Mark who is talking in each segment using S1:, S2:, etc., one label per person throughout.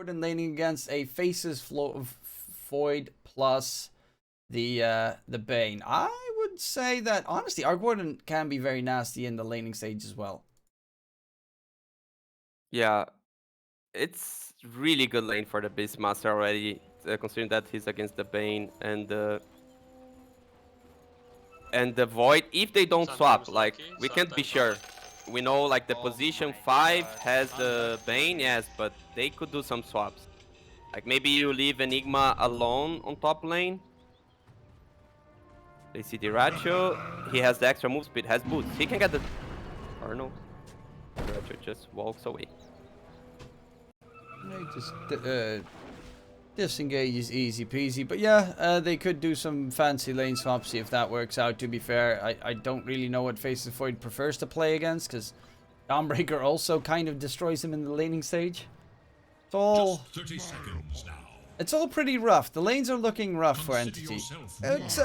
S1: and laning against a Faces Void plus the Bane. I would say that honestly, Arc Warden can be very nasty in the laning stage as well.
S2: Yeah, it's really good lane for the Beastmaster already, considering that he's against the Bane and the Void. If they don't swap, like, we can't be sure. We know, like, the position 5 has the Bane, yes, but they could do some swaps. Like, maybe you leave Enigma alone on top lane. They see Diracho. He has the extra move speed, has boots. He can get the... Or no. Diracho just walks away.
S1: They just disengage is easy peasy. But yeah, they could do some fancy lane swaps, see if that works out. To be fair, I don't really know what Faces Void prefers to play against, because Dawnbreaker also kind of destroys him in the laning stage. It's all...
S3: Just 30 seconds now.
S1: It's all pretty rough. The lanes are looking rough for Entity.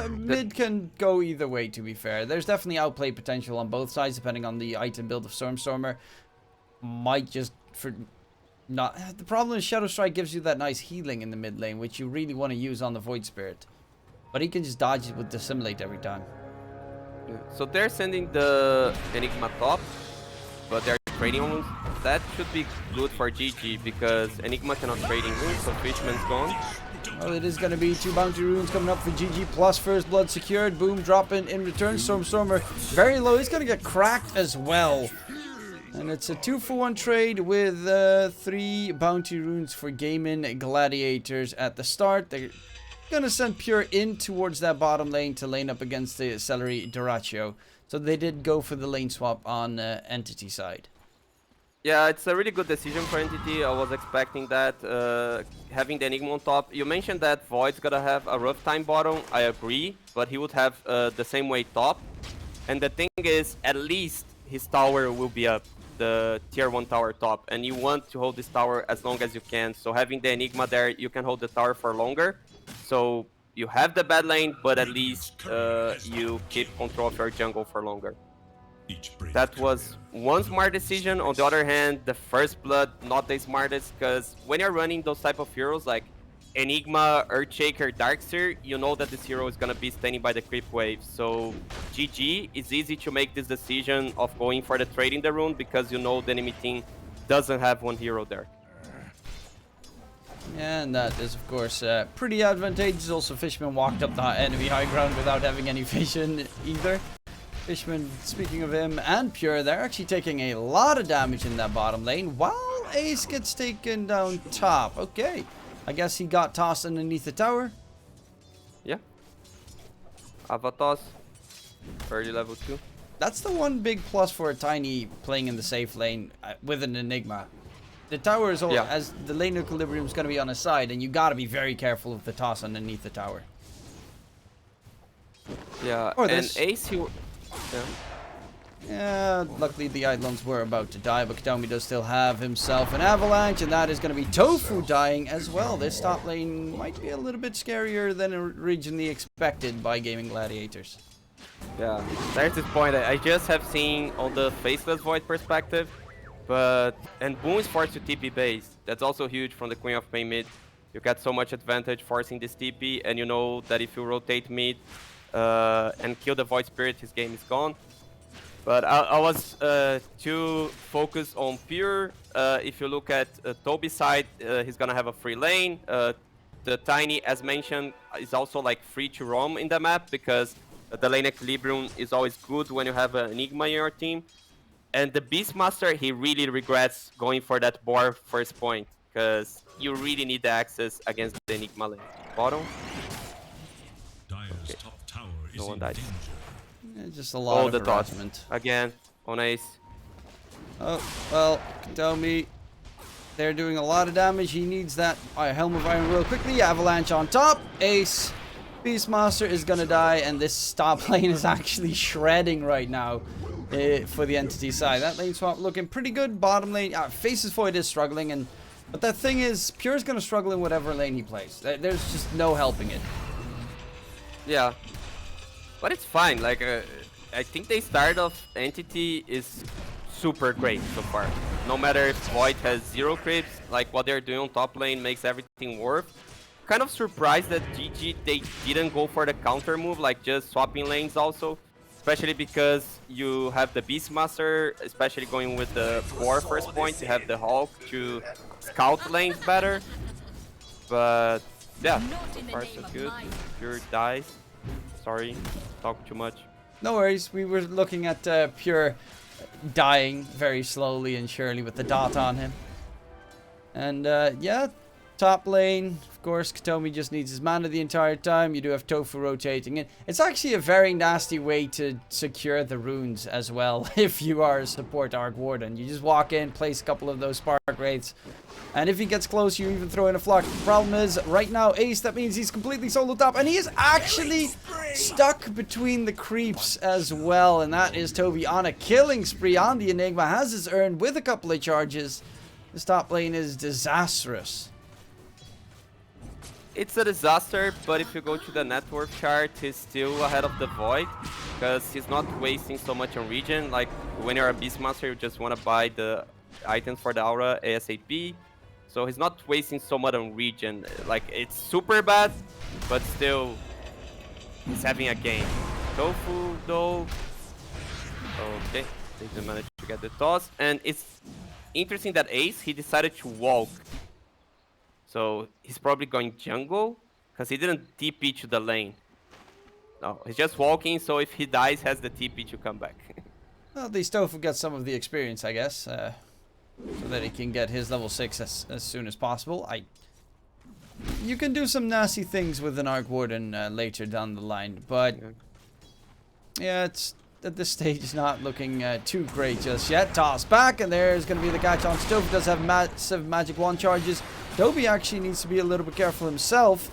S1: Mid can go either way, to be fair. There's definitely outplay potential on both sides, depending on the item build of Stormstormer. Might just... not. The problem is Shadow Strike gives you that nice healing in the mid lane, which you really want to use on the Void Spirit. But he can just dodge it with Dissimulate every time.
S2: Yeah. So they're sending the Enigma top, but they're trading wounds. That should be good for GG, because Enigma cannot trade in wounds, so Fishman's gone.
S1: Well, it is going to be 2 bounty runes coming up for GG, plus first blood secured. Boom, drop in return. Stormstormer very low. He's going to get cracked as well. And it's a 2-for-1 trade with 3 bounty runes for Gaming Gladiators at the start. They're going to send Pure in towards that bottom lane to lane up against the Celery Diracho. So they did go for the lane swap on Entity side.
S2: Yeah, it's a really good decision for Entity. I was expecting that, having the Enigma on top. You mentioned that Void's gonna have a rough time bottom. I agree, but he would have the same way top. And the thing is, at least his tower will be up, the tier 1 tower top. And you want to hold this tower as long as you can. So having the Enigma there, you can hold the tower for longer. So you have the bad lane, but at least you keep control of your jungle for longer. That was one smart decision. On the other hand, the first blood, not the smartest, because when you're running those type of heroes like Enigma, Earthshaker, Darkseer, you know that this hero is gonna be standing by the creep wave. So GG, it's easy to make this decision of going for the trade in the rune, because you know the enemy team doesn't have one hero there.
S1: Yeah, and that is of course pretty advantageous. Also, Fishman walked up the enemy high ground without having any vision either. Fishman, speaking of him, and Pure, they're actually taking a lot of damage in that bottom lane, while Ace gets taken down top. Okay, I guess he got tossed underneath the tower.
S2: Yeah. Avatos, early level 2.
S1: That's the one big plus for a Tiny playing in the safe lane with an Enigma. The tower is all, as the lane equilibrium is going to be on his side, and you got to be very careful of the toss underneath the tower.
S2: Yeah,
S1: or
S2: and
S1: this.
S2: Ace,
S1: Yeah, luckily the Eidolons were about to die, but Kataomi does still have himself an avalanche, and that is going to be Tofu dying as well. This top lane might be a little bit scarier than originally expected by Gaming Gladiators.
S2: Yeah, there's this point I just have seen on the Faceless Void perspective, and Boom is forced to TP base. That's also huge from the Queen of Pain mid. You get so much advantage forcing this TP, and you know that if you rotate mid and kill the Void Spirit, his game is gone. But I was too focused on Pure. If you look at Toby's side, he's gonna have a free lane. The Tiny, as mentioned, is also like free to roam in the map, because the lane equilibrium is always good when you have an Enigma in your team. And the Beastmaster, he really regrets going for that boar first point, because you really need the access against the Enigma lane. Bottom. Okay. No one died.
S1: Yeah, just a lot of harassment.
S2: Again, on Ace.
S1: Oh, well, Kataomi, they're doing a lot of damage. He needs that Helm of Iron real quickly. Avalanche on top. Ace. Beastmaster is going to die, and this top lane is actually shredding right now for the Entity side. That lane swap looking pretty good. Bottom lane, Faces Void is struggling, but the thing is, Pure's going to struggle in whatever lane he plays. There's just no helping it.
S2: Yeah. But it's fine, like, I think the start of Entity is super great so far. no matter if Void has 0 creeps, like what they're doing on top lane makes everything worth. Kind of surprised that GG, they didn't go for the counter move, like just swapping lanes also. Especially because you have the Beastmaster, especially going with the 4 first point, you have the Hulk to scout lanes better. But yeah, so far so good. Pure dies. Sorry, talk too much.
S1: No worries, we were looking at Pure dying very slowly and surely with the dot on him. And yeah, top lane, of course, Katomi just needs his mana the entire time. You do have Tofu rotating in. It's actually a very nasty way to secure the runes as well if you are a support Arc Warden. You just walk in, place a couple of those Spark Wraiths, and if he gets close, you even throw in a flock. The problem is, right now, Ace, that means he's completely solo top, and he is actually stuck between the creeps as well, and that is Toby on a killing spree on the Enigma, has his urn with a couple of charges. This top lane is disastrous.
S2: It's a disaster, but if you go to the net worth chart, he's still ahead of the Void, because he's not wasting so much on regen. Like, when you're a Beastmaster, you just want to buy the items for the Aura ASAP. So he's not wasting so much on regen. Like, it's super bad, but still, he's having a game. Tofu, though, okay, they didn't manage to get the toss. And it's interesting that Ace, he decided to walk. So he's probably going jungle, because he didn't TP to the lane. No, he's just walking, so if he dies, has the TP to come back.
S1: Well, at least Tofu gets some of the experience, I guess, so that he can get his level 6 as soon as possible. You can do some nasty things with an Arc Warden later down the line, but yeah, it's at this stage not looking too great just yet. Toss back, and there's going to be the catch on. Tofu does have massive magic wand charges. Toby actually needs to be a little bit careful himself.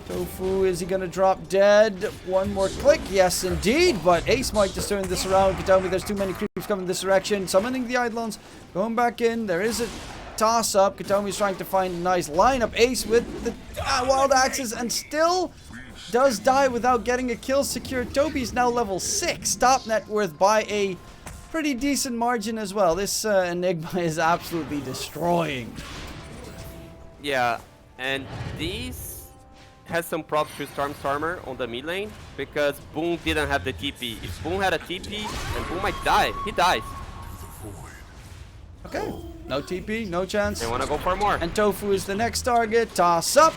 S1: Tofu, is he going to drop dead? One more click. Yes, indeed. But Ace might just turn this around. Katomi, there's too many creeps coming this direction. Summoning the Eidolons. Going back in. There is a toss-up. Katomi's trying to find a nice lineup. Ace with the wild axes and still does die without getting a kill secured. Toby's now level 6. Top net worth by a pretty decent margin as well. This Enigma is absolutely destroying.
S2: Yeah, and this has some props to Stormer on the mid lane, because Boom didn't have the TP. If Boom had a TP, then Boom might die. He dies.
S1: Okay, no TP, no chance.
S2: They want to go for more.
S1: And Tofu is the next target. Toss up,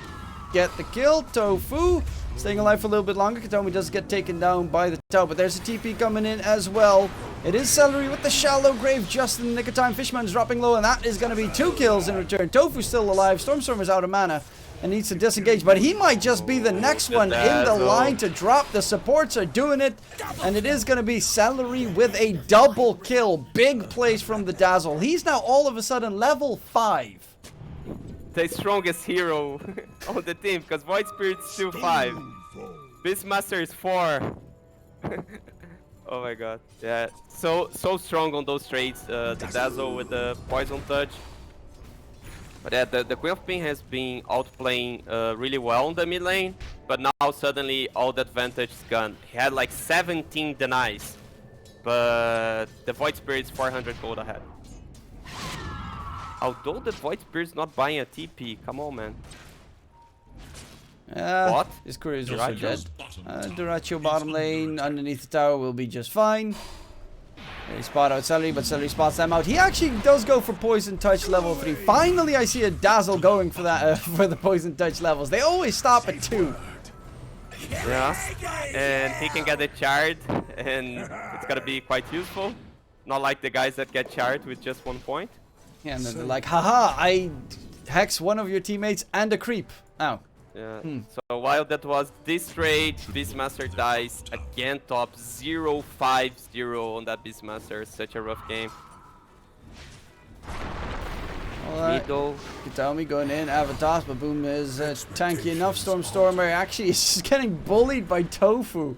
S1: get the kill. Tofu staying alive for a little bit longer. Katomi does get taken down by the tower, but there's a TP coming in as well. It is Celery with the shallow grave just in the nick of time. Fishman's dropping low, and that is going to be 2 kills in return. Tofu's still alive. Stormstormer's out of mana and needs to disengage, but he might just be the next one in the line to drop. The supports are doing it, and it is going to be Celery with a double kill. Big plays from the Dazzle. He's now all of a sudden level 5.
S2: The strongest hero on the team, because Void Spirit's still 5. Beastmaster is 4. Oh my god. Yeah, so strong on those trades. The Dazzle with the Poison Touch. But yeah, the Queen of Pain has been outplaying really well on the mid lane, but now suddenly all the advantage is gone. He had like 17 denies, but the Void Spirit's 400 gold ahead. Although the Void Spirit's not buying a TP, come on, man. What?
S1: His career is also dead. Duracho bottom lane underneath the tower will be just fine. They spot out Celery, but Celery spots them out. He actually does go for Poison Touch level 3. Finally, I see a Dazzle going for that for the Poison Touch levels. They always stop at 2.
S2: Yeah, and he can get a Chard, and it's gonna be quite useful. Not like the guys that get Chard with just 1 point.
S1: Yeah, and then they're like, haha, I hex one of your teammates and a creep. Ow.
S2: Yeah. So while that was this trade, Beastmaster dies again top 0-5-0 on that Beastmaster. Such a rough game.
S1: Alright,
S2: Middle.
S1: Katomi going in, Avatos, but Boom is tanky enough. Stormstormer actually is just getting bullied by Tofu.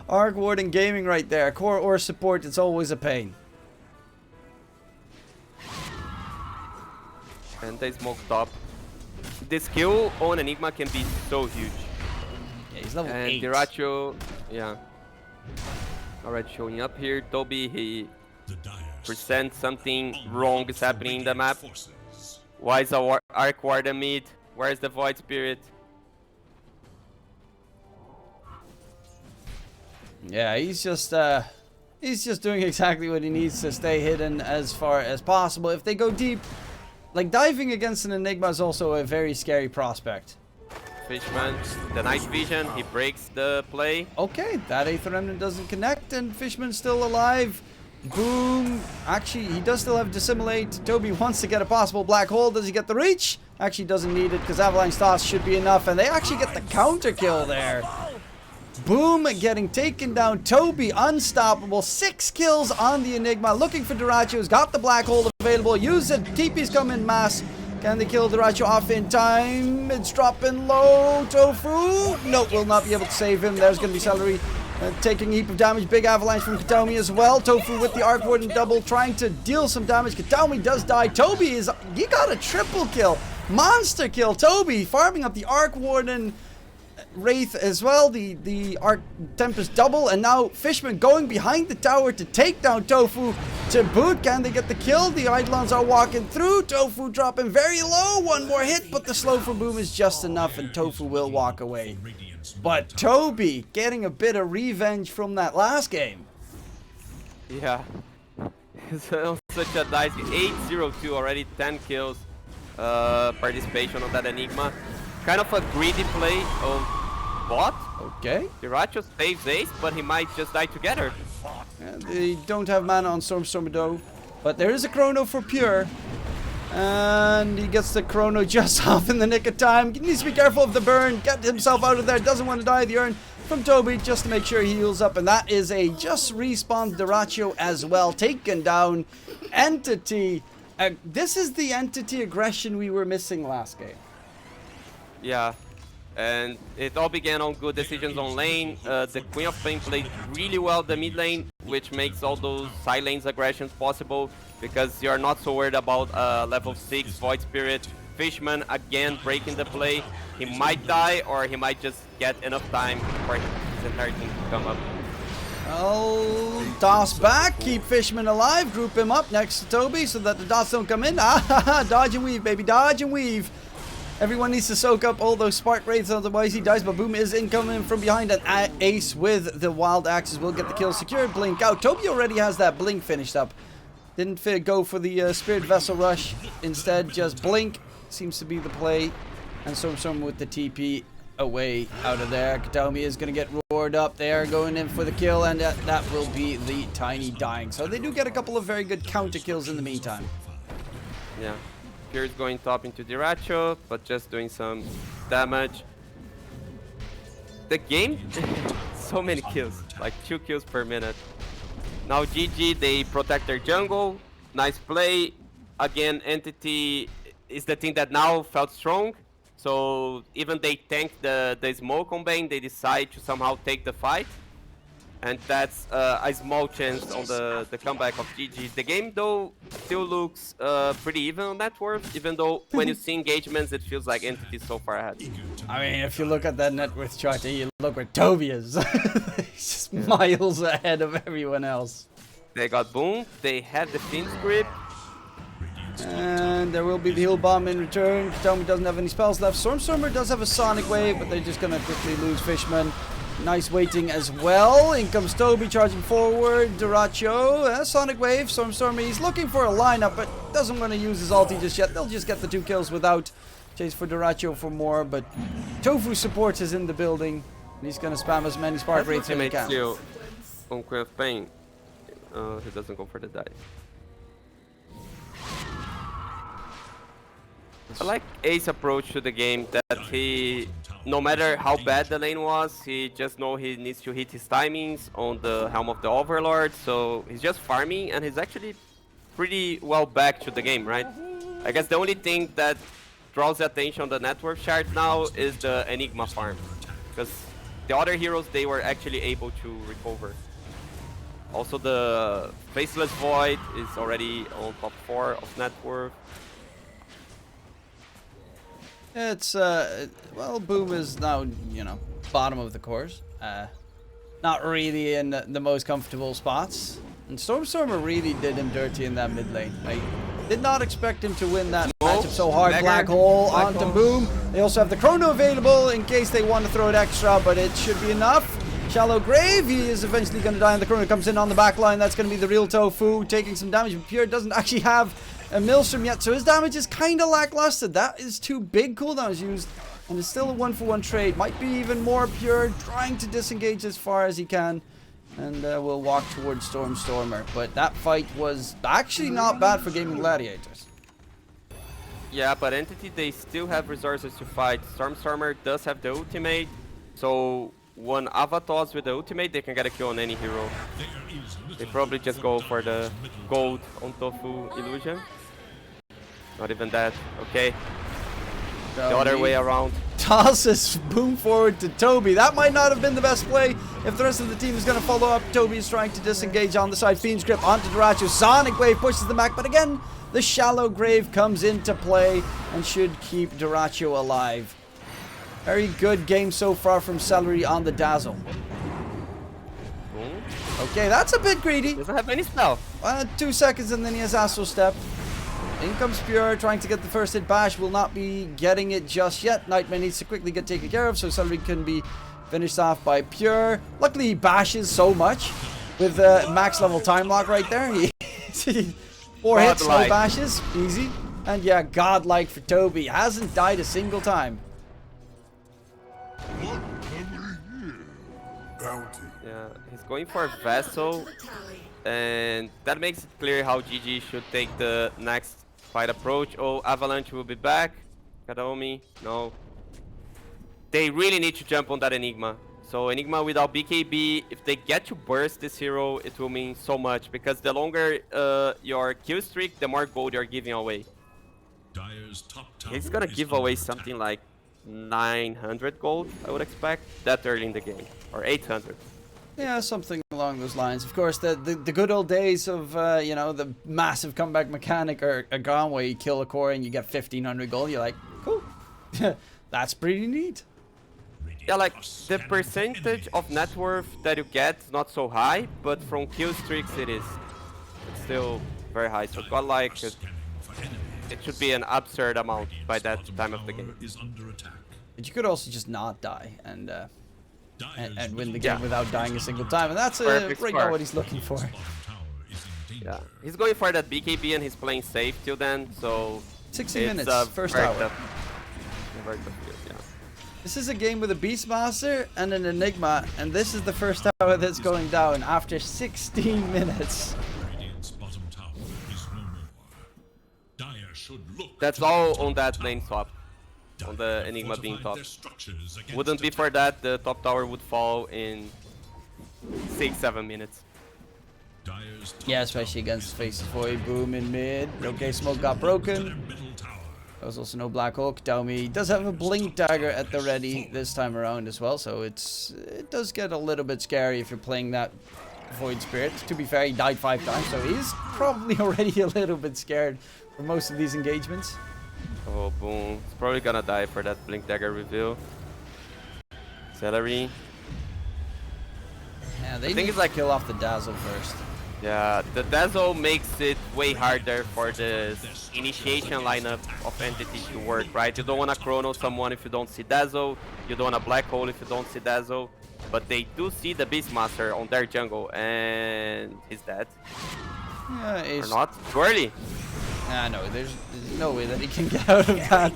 S1: Arc Warden gaming right there. Core or support, it's always a pain.
S2: And they smoke top. The skill on Enigma can be so huge.
S1: Yeah, he's level 8.
S2: And Duracho, yeah. Alright, showing up here. Toby, he percent something wrong is happening in the map. Why is our Arc Warden mid? Where is the Void Spirit?
S1: Yeah, he's just doing exactly what he needs to stay hidden as far as possible. If they go deep, like diving against an Enigma is also a very scary prospect.
S2: Fishman, the night vision, he breaks the play.
S1: Okay, that Aether Remnant doesn't connect, and Fishman's still alive. Boom. Actually, he does still have Dissimulate. Toby wants to get a possible black hole. Does he get the reach? Actually doesn't need it, because Avalanche Toss should be enough, and they actually get the counter kill there. Boom, getting taken down. Toby, unstoppable. 6 kills on the Enigma. Looking for Duracho's got the black hole available. Use it. TP's come in mass. Can they kill Duracho off in time? It's dropping low. Tofu. Nope, will not be able to save him. There's going to be Celery taking a heap of damage. Big avalanche from Kataomi as well. Tofu with the Arc Warden double, trying to deal some damage. Kataomi does die. Toby he got a triple kill. Monster kill. Toby farming up the Arc Warden Wraith as well, the Arc Tempest double, and now Fishman going behind the tower to take down Tofu to boot. Can they get the kill? The Eidolons are walking through. Tofu dropping very low. One more hit, but the slow for boom is just enough, and Tofu will walk away. But Toby getting a bit of revenge from that last game.
S2: Yeah. It's such a dicey 8-0-2 already, 10 kills. Participation on that Enigma. Kind of a greedy play of bot.
S1: Okay.
S2: Duracho saves Ace, but he might just die together.
S1: They don't have mana on Stormstormer though, but there is a Chrono for Pure. And he gets the Chrono just off in the nick of time. He needs to be careful of the burn. Get himself out of there. Doesn't want to die. The Urn from Toby just to make sure he heals up. And that is a just respawn Duracho as well. Taken down. Entity. This is the Entity aggression we were missing last game.
S2: Yeah, and it all began on good decisions on lane. The Queen of Pain played really well the mid lane, which makes all those side lanes aggressions possible, because you're not so worried about level 6 Void Spirit. Fishman again breaking the play. He might die, or he might just get enough time for his entire team to come up.
S1: I'll toss back, keep Fishman alive, group him up next to Toby so that the dots don't come in. Dodge and weave, baby, dodge and weave. Everyone needs to soak up all those Spark Wraiths, otherwise he dies, but Boom is incoming from behind, and Ace with the Wild Axes will get the kill secured. Blink out. Toby already has that Blink finished up. Didn't go for the Spirit Vessel Rush. Instead, just Blink seems to be the play. And Storm with the TP away out of there. Kataomi is going to get roared up. They are going in for the kill, and that will be the Tiny dying. So they do get a couple of very good counter kills in the meantime.
S2: Yeah. Pure is going top into Duracho, but just doing some damage. The game, so many kills, like 2 kills per minute. Now GG, they protect their jungle. Nice play. Again, Entity is the team that now felt strong. So even they tank the smoke on Bane, they decide to somehow take the fight. And that's a small chance on the comeback of GG. The game, though, still looks pretty even on net worth, even though when you see engagements, it feels like Entity is so far ahead.
S1: I mean, if you look at that net worth chart, you look where Toby is. He's just miles ahead of everyone else.
S2: They got Boom, they had the Fiend's Grip.
S1: And there will be the heal bomb in return. Kataomi doesn't have any spells left. Stormstormer does have a Sonic Wave, but they're just going to quickly lose Fishman. Nice waiting as well. In comes Toby charging forward. Duracho, Sonic Wave. Stormstormer, he's looking for a lineup, but doesn't want to use his ulti just yet. They'll just get the 2 kills without. Chase for Duracho for more, but Tofu support is in the building. And he's going to spam as many Spark Wraiths as he can.
S2: Still on Queen of Pain. He doesn't go for the dive. I like Ace's approach to the game, that he, no matter how bad the lane was, he just knows he needs to hit his timings on the Helm of the Overlord, so he's just farming, and he's actually pretty well back to the game, right? I guess the only thing that draws the attention on the network chart now is the Enigma farm, because the other heroes, they were actually able to recover. Also, the Faceless Void is already on top 4 of net worth.
S1: It's, well, Boom is now, you know, bottom of the course. Not really in the most comfortable spots. And Stormstormer really did him dirty in that mid lane. I did not expect him to win that matchup so hard.
S2: Dagger.
S1: Black Hole
S2: Black
S1: onto
S2: Hole.
S1: Boom. They also have the Chrono available in case they want to throw it extra, but it should be enough. Shallow Grave, he is eventually going to die, and the Chrono comes in on the back line. That's going to be the real Tofu taking some damage, but Pure doesn't actually have a Maelstrom yet, so his damage is kind of lackluster. That is 2 big cooldowns used, and it's still a 1-for-1 trade. Might be even more. Pure trying to disengage as far as he can, and we'll walk towards Stormstormer. But that fight was actually not bad for Gaming Gladiators.
S2: Yeah, but Entity, they still have resources to fight. Stormstormer does have the ultimate, so one Avatos with the ultimate, they can get a kill on any hero. They probably just go for the gold on Tofu illusion. Not even that. Okay. The other way around.
S1: Tosses Boom forward to Toby. That might not have been the best play if the rest of the team is going to follow up. Toby is trying to disengage on the side. Fiend's Grip onto Duracho. Sonic Wave pushes them back, but again, the Shallow Grave comes into play and should keep Duracho alive. Very good game so far from Celery on the Dazzle. Okay, that's a bit greedy.
S2: Doesn't have any spell.
S1: 2 seconds and then he has Astral Step. In comes Pure, trying to get the first hit. Bash will not be getting it just yet. Nightmare needs to quickly get taken care of, so Celery can be finished off by Pure. Luckily, he bashes so much with max level time lock right there. 4 hits, no
S2: Godlike.
S1: bashes, easy. And yeah, godlike for Toby. Hasn't died a single time.
S2: Yeah, he's going for a Vessel, and that makes it clear how GG should take the next fight approach. Oh, Avalanche will be back. Kadomi, no. They really need to jump on that Enigma. So Enigma without BKB, if they get to burst this hero, it will mean so much, because the longer your kill streak, the more gold you're giving away. He's gonna give away something like 900 gold, I would expect, that early in the game, or 800.
S1: Yeah, something along those lines. Of course, the good old days of, you know, the massive comeback mechanic are gone, where you kill a core and you get 1500 gold. You're like, cool. That's pretty neat.
S2: Yeah, like, the percentage of net worth that you get is not so high, but from kill streaks it is. It's still very high, so Godlike, it should be an absurd amount by that time of the game.
S1: But you could also just not die and win the game without dying a single time, and that's right now what he's looking for.
S2: Yeah, he's going for that BKB and he's playing safe till then, so
S1: 60 minutes, first hour.
S2: Very tough field, yeah.
S1: This is a game with a Beastmaster and an Enigma, and this is the first hour that's going down after 16 minutes.
S2: That's all on that lane swap, on the Enigma being top. Wouldn't be for that, the top tower would fall in 6-7 minutes.
S1: Yeah, especially against Face Void. Boom in mid. Okay, smoke got broken. There was also no Black Hulk. Daumi does have a Blink Dagger at the ready this time around as well, so it does get a little bit scary if you're playing that Void Spirit. To be fair, he died 5 times, so he's probably already a little bit scared for most of these engagements.
S2: Oh, boom. He's probably gonna die for that Blink Dagger reveal. Celery.
S1: Yeah, they need to kill off the Dazzle first.
S2: Yeah, the Dazzle makes it way harder for the initiation lineup of Entity to work, right? You don't want to chrono someone if you don't see Dazzle, you don't want a Black Hole if you don't see Dazzle, but they do see the Beastmaster on their jungle, and he's dead.
S1: Yeah,
S2: or not? Too early.
S1: No, there's no way that he can get out of that.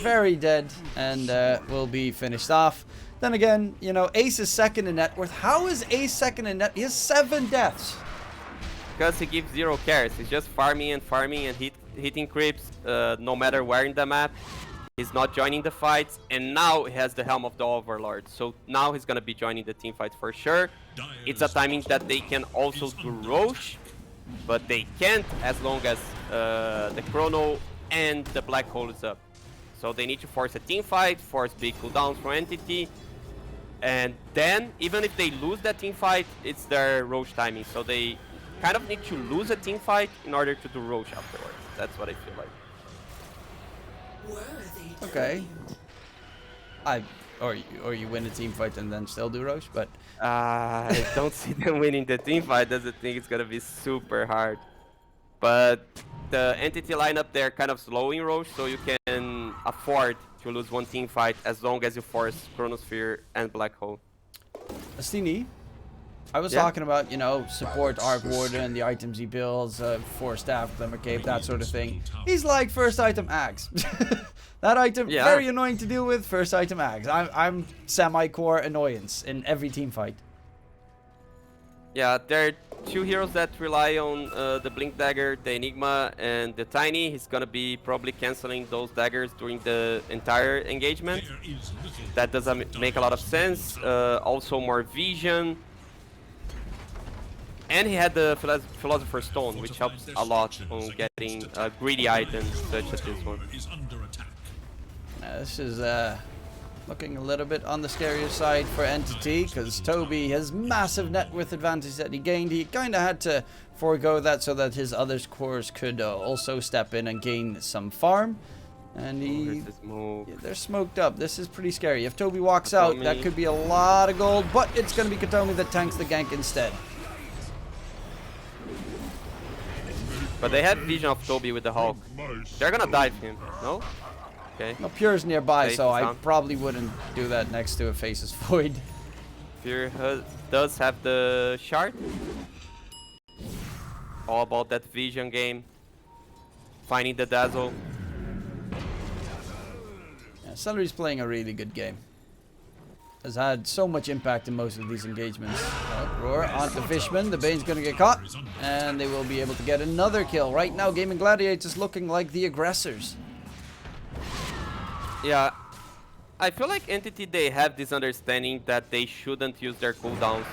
S1: Very dead, and will be finished off. Then again, you know, Ace is second in net worth. How is Ace second in net? He has 7 deaths.
S2: Because he gives 0 cares. He's just farming and hitting creeps no matter where in the map. He's not joining the fights, and now he has the Helm of the Overlord. So now he's gonna be joining the team fights for sure. It's a timing that they can also do Roche, but they can't as long as the Chrono and the Black Hole is up. So they need to force a team fight, force big cooldowns for Entity, and then even if they lose that team fight, it's their Roche timing. So they kind of need to lose a team fight in order to do Roche afterwards. That's what I feel like.
S1: Okay. or you win a team fight and then still do Roche. But
S2: I don't see them winning the team fight. That's the thing. It's gonna be super hard. But the entity lineup, they're kind of slow in Roche, so you can afford to lose one team fight as long as you force Chronosphere and Black Hole.
S1: Astini, I was talking about, you know, support Arc Warden, the items he builds, 4 staff, Glimmer Cape, that sort of thing. He's like first item Ags. That item, very annoying to deal with, first item Ags. I'm semi-core annoyance in every team fight.
S2: Yeah, there are 2 heroes that rely on the Blink Dagger, the Enigma, and the Tiny. He's gonna be probably canceling those daggers during the entire engagement. That doesn't make a lot of sense. Also more vision. And he had the Philosopher's Stone, which helps a lot on getting greedy items such as this one.
S1: This is looking a little bit on the scarier side for Entity, because Toby, his massive net worth advantage that he gained, he kind of had to forego that so that his other cores could also step in and gain some farm. And they're smoked up. This is pretty scary. If Toby walks out, that could be a lot of gold, but it's going to be Katomi that tanks the gank instead.
S2: But they have vision of Toby with the Hulk. They're gonna dive him, no? Okay.
S1: No, Pure's nearby, so I probably wouldn't do that next to a Faceless Void.
S2: Pure does have the shard. All about that vision game. Finding the Dazzle.
S1: Yeah, Celery's playing a really good game. Has had so much impact in most of these engagements. Roar onto Fishman. The Bane's gonna get caught. And they will be able to get another kill. Right now, Gaming Gladiators looking like the aggressors.
S2: Yeah, I feel like Entity, they have this understanding that they shouldn't use their cooldowns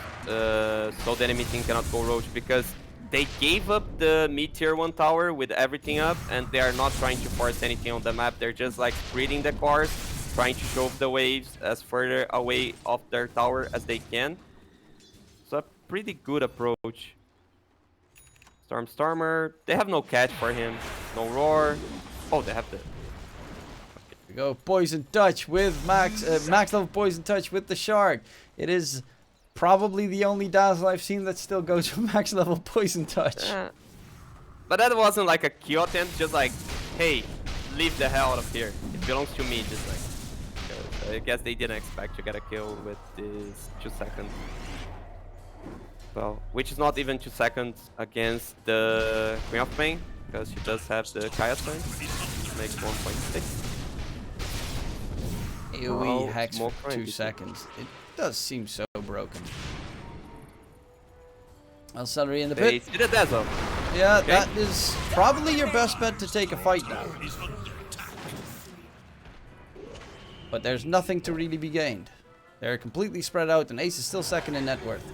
S2: so the enemy team cannot go Roach, because they gave up the mid tier 1 tower with everything up and they are not trying to force anything on the map. They're just like spreading the cores, trying to shove the waves as further away of their tower as they can. So a pretty good approach. Stormer, they have no catch for him, no roar. Oh, they have the...
S1: We go Poison Touch with max level Poison Touch with the shard. It is probably the only Dazzle I've seen that still goes for max level Poison Touch.
S2: But that wasn't like a kill attempt, just like, hey, leave the hell out of here. It belongs to me, just like. I guess they didn't expect to get a kill with this 2 seconds. Well, which is not even 2 seconds against the Queen of Pain, because she does have the CIS point. Makes 1.6.
S1: AoE hex for 2 seconds. It does seem so broken. Well, Celery in the pit.
S2: See the Dazzle.
S1: Yeah, okay. That is probably your best bet to take a fight now. But there's nothing to really be gained. They're completely spread out, and Ace is still second in net worth.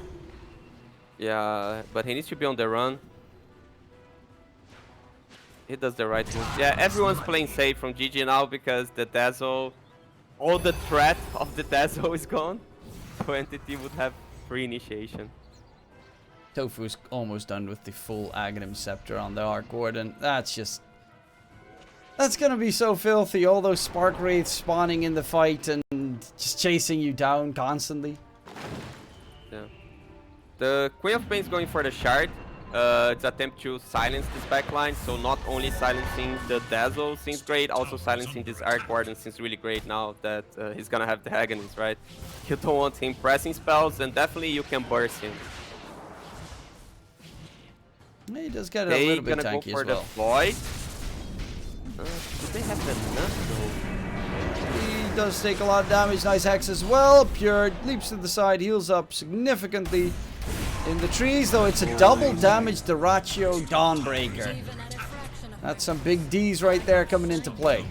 S2: Yeah, but he needs to be on the run. He does the right move. Yeah, everyone's playing safe from GG now because the Dazzle, all the threat of the Dazzle is gone. So Entity would have free initiation.
S1: Tofu's almost done with the full Aghanim Scepter on the Arc Warden. That's gonna be so filthy. All those Spark Wraiths spawning in the fight and just chasing you down constantly.
S2: Yeah. The Queen of Pain is going for the shard. It's an attempt to silence this backline, so not only silencing the Dazzle seems great, also silencing this Arc Warden seems really great now that he's gonna have the Aghanim's, right? You don't want him pressing spells, and definitely you can burst him.
S1: He does get a little bit tanky
S2: as well. The Void. Do they have enough though?
S1: He does take a lot of damage. Nice hex as well. Pure leaps to the side, heals up significantly in the trees, though it's a double damage Deratio Dawnbreaker. That's some big D's right there coming into play.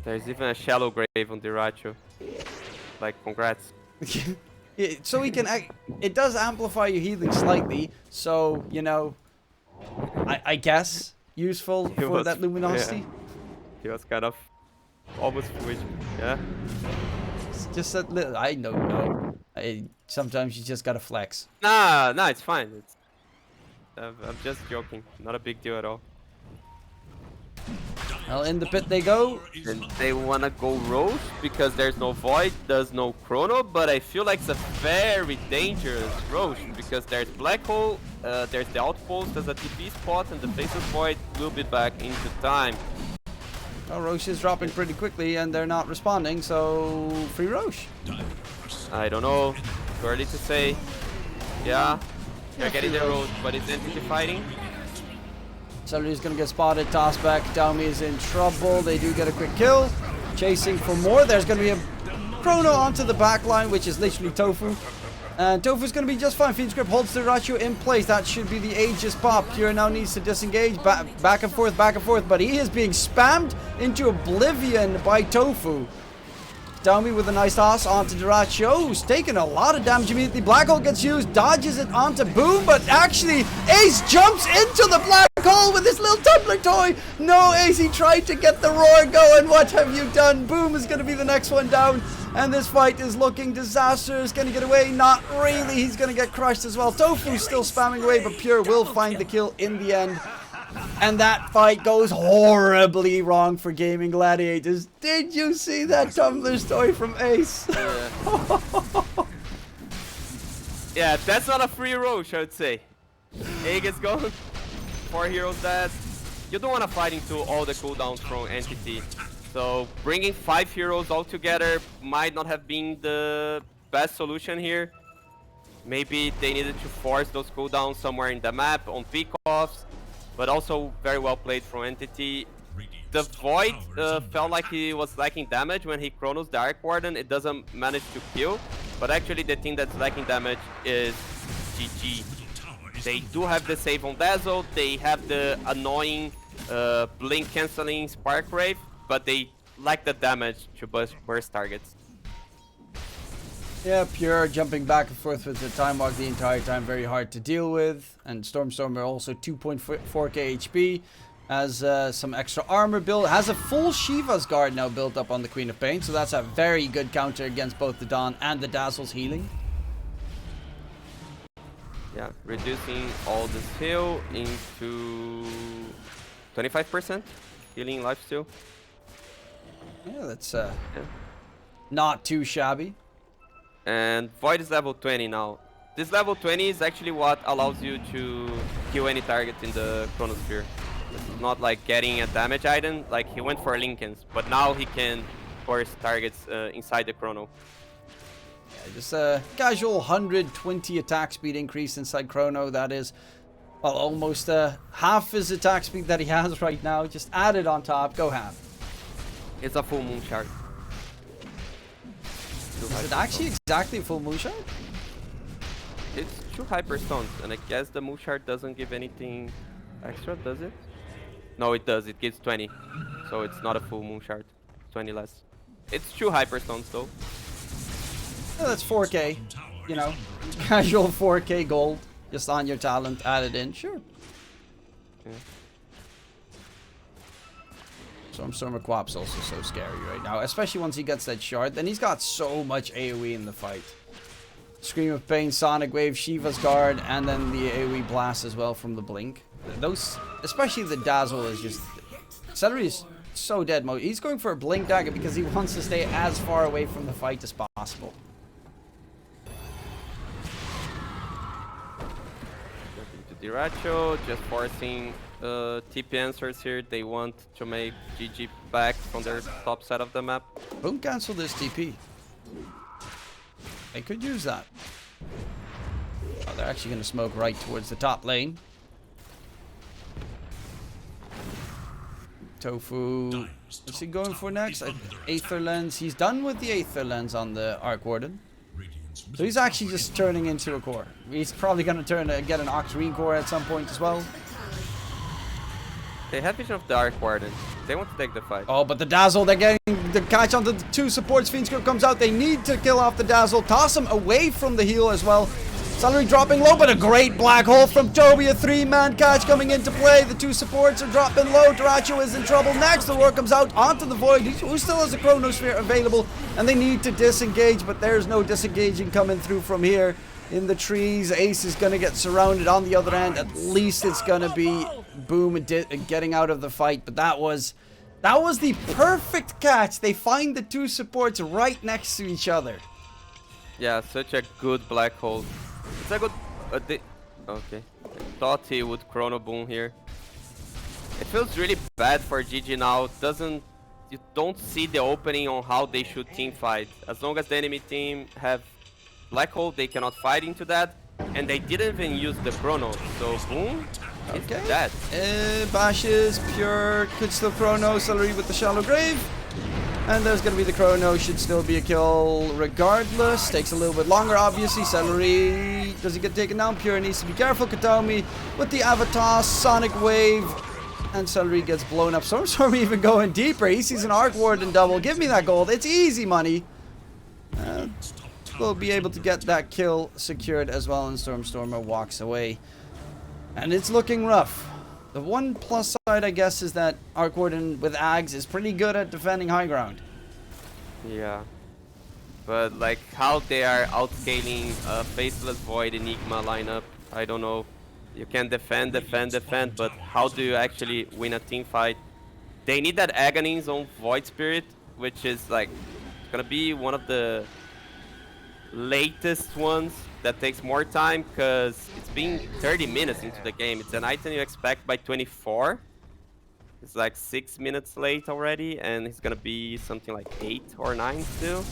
S2: There's even a shallow grave on Deratio. Like, congrats.
S1: So he can, it does amplify your healing slightly, so, you know, I guess useful for that luminosity.
S2: Yeah. He was kind of almost switched, yeah.
S1: It's just that little, I don't know. Sometimes you just gotta flex.
S2: Nah, it's fine. I'm just joking. Not a big deal at all.
S1: Well, in the pit they go.
S2: And they want to go Roche because there's no Void, there's no Chrono, but I feel like it's a very dangerous Roche because there's Black Hole, there's the Outpost, there's a TP spot, and the Faceless Void will be back into time.
S1: Well, Roche is dropping pretty quickly and they're not responding, so free Roche.
S2: I don't know, too early to say. Yeah, they're getting the Roche, but it's entity fighting.
S1: Celery's gonna get spotted, tossed back. Daumi is in trouble. They do get a quick kill. Chasing for more. There's gonna be a Chrono onto the back line, which is literally Tofu. And Tofu's gonna be just fine. Fiendscript holds the Ratio in place. That should be the Aegis pop. Pure now needs to disengage. Back and forth, but he is being spammed into oblivion by Tofu. Daumi with a nice toss onto Duracho, who's taking a lot of damage immediately. Black Hole gets used, dodges it onto Boom, but actually Ace jumps into the Black Hole with his little tumbler toy. No, Ace, he tried to get the roar going. What have you done? Boom is going to be the next one down, and this fight is looking disastrous. Going to get away? Not really. He's going to get crushed as well. Tofu's still spamming away, but Pure will find the kill in the end. And that fight goes horribly wrong for Gaming Gladiators. Did you see that tumbler story from Ace?
S2: Yeah, that's not a free Roche, I would say. Egg is gone. 4 heroes dead. You don't want to fight into all the cooldowns from Entity. So bringing 5 heroes all together might not have been the best solution here. Maybe they needed to force those cooldowns somewhere in the map on pickoffs. But also very well played from Entity. The Void felt like he was lacking damage when he chronos the Arc Warden. It doesn't manage to kill, but actually the thing that's lacking damage is GG. They do have the save on Dazzle, they have the annoying blink cancelling Spark Wraith, but they lack the damage to burst targets.
S1: Yeah, Pure jumping back and forth with the time walk the entire time, very hard to deal with. And Stormstormer also 2.4k HP, has some extra armor build, has a full Shiva's Guard now built up on the Queen of Pain, so that's a very good counter against both the Dawn and the Dazzle's healing.
S2: Yeah, reducing all this heal into 25% healing lifesteal.
S1: Yeah, that's not too shabby.
S2: And Void is level 20 now. This level 20 is actually what allows you to kill any target in the Chronosphere. It's not like getting a damage item, like he went for Linken's, but now he can force targets inside the Chrono.
S1: Yeah, just a casual 120 attack speed increase inside Chrono. That is, well, almost half his attack speed that he has right now. Just add it on top, go ham.
S2: It's a full moon shard.
S1: Is it actually exactly a full moon shard?
S2: It's 2 hyper stones, and I guess the moon shard doesn't give anything extra, does it? No, it does. It gives 20, so it's not a full moon shard. 20 less. It's 2 hyper stones though.
S1: Yeah, that's 4k. You know, casual 4k gold just on your talent added in. Sure.
S2: Yeah.
S1: Stormstormer Quap's also so scary right now, especially once he gets that shard. Then he's got so much AoE in the fight. Scream of Pain, Sonic Wave, Shiva's Guard, and then the AoE blast as well from the Blink. Those, especially the Dazzle, is just... Celery is so dead mode. He's going for a Blink Dagger because he wants to stay as far away from the fight as possible.
S2: Diracho, just forcing TP answers here. They want to make GG back from their top side of the map.
S1: Boom, cancel this TP. They could use that. Oh, they're actually going to smoke right towards the top lane. Tofu, what's he going for next? Aether Lens. He's done with the Aether Lens on the Arc Warden. So he's actually just turning into a core. He's probably going to get an Oxrine core at some point as well.
S2: They have vision of the Arc Warden. They want to take the fight.
S1: Oh, but the Dazzle, they're getting the catch onto the 2 supports. Fiendscript comes out. They need to kill off the Dazzle. Toss him away from the heal as well. Celery dropping low, but a great black hole from Toby. A 3-man catch coming into play. The 2 supports are dropping low. Duracho is in trouble next. The roar comes out onto the Void, who still has a Chronosphere available. And they need to disengage, but there's no disengaging coming through from here. In the trees, Ace is going to get surrounded on the other end. At least it's going to be Boom getting out of the fight. But that was That was the perfect catch. They find the two supports right next to each other.
S2: Yeah, such a good black hole. It's a good... okay. I thought he would chrono boom here. It feels really bad for GG now. You don't see the opening on how they should team fight. As long as the enemy team have black hole, they cannot fight into that. And they didn't even use the chrono. So boom, it's dead.
S1: Bashes, Pure, could still chrono, Celery with the shallow grave. And there's gonna be the chrono, should still be a kill regardless. Takes a little bit longer, obviously. Celery, does he get taken down? Pure needs to be careful. Katomi with the avatar, Sonic Wave. And Celery gets blown up. Storm even going deeper. He sees an Arc Warden double. Give me that gold. It's easy money. We'll be able to get that kill secured as well. And Stormer walks away. And it's looking rough. The one plus side, I guess, is that Arc Warden with Ags is pretty good at defending high ground.
S2: Yeah. But like how they are outscaling Faceless Void Enigma lineup, I don't know. You can defend, but how do you actually win a team fight? They need that Aghanim's on Void Spirit, which is like gonna be one of the latest ones that takes more time because it's been 30 minutes into the game. It's an item you expect by 24. It's like 6 minutes late already, and it's gonna be something like 8 or 9 still.